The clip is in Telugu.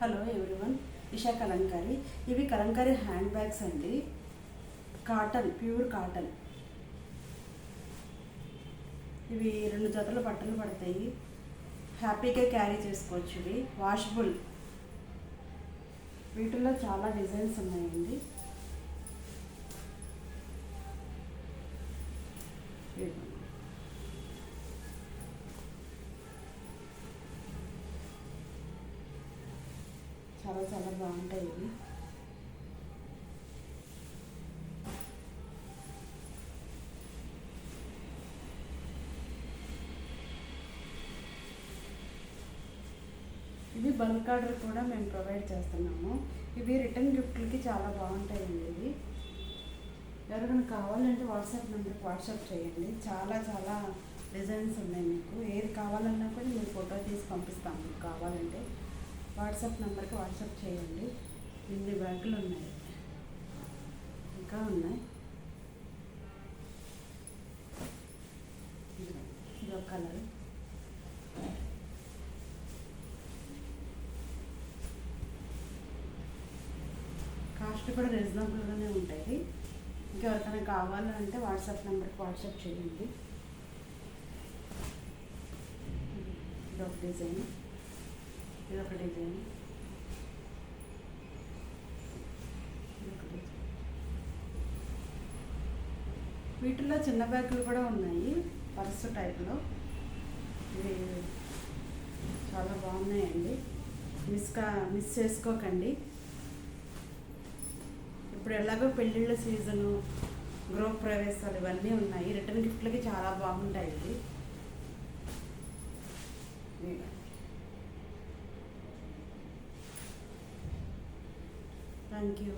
Hello everyone, Isha Kalamkari. ఇవి కలంకారీ హ్యాండ్ బ్యాగ్స్ అండి. Cotton, pure cotton. ఇవి 2 జతల బట్టలు పడతాయి. హ్యాపీగా క్యారీ చేసుకోవచ్చు. ఇవి వాషబుల్. వీటిల్లో చాలా డిజైన్స్ ఉన్నాయండి. చాలా చాలా బాగుంటాయి ఇవి. ఇవి బల్క్ ఆర్డర్ కూడా మేము ప్రొవైడ్ చేస్తున్నాము. ఇవి రిటర్న్ గిఫ్ట్లకి చాలా బాగుంటాయండి. ఇవి ఎవరికైనా కావాలంటే వాట్సాప్ నెంబర్కి వాట్సాప్ చేయండి. చాలా చాలా డిజైన్స్ ఉన్నాయి. మీకు ఏది కావాలన్నా కూడా మీరు ఫోటో తీసి పంపిస్తాము. మీకు కావాలంటే వాట్సాప్ నెంబర్కి వాట్సాప్ చేయండి. ఇన్ని బ్యాగులు ఉన్నాయి, ఇంకా ఉన్నాయి. ఇదో కలర్. కాస్ట్ కూడా రీజనబుల్గానే ఉంటాయి. ఇంకెవరికైనా కావాలంటే వాట్సాప్ నెంబర్కి వాట్సాప్ చేయండి. ఇదొక డిజైన్, ఇదొక డిజైన్, ఇదొక డిజైన్. వీటిలో చిన్న బ్యాగులు కూడా ఉన్నాయి, పర్సు టైప్లో. ఇవి చాలా బాగున్నాయండి. మిస్ చేసుకోకండి. ఇప్పుడు ఎలాగో పెళ్ళిళ్ళ సీజను, గృహ ప్రవేశాలు ఇవన్నీ ఉన్నాయి. రిటర్న్ గిఫ్ట్లకి చాలా బాగుంటాయి ఇది. Thank you.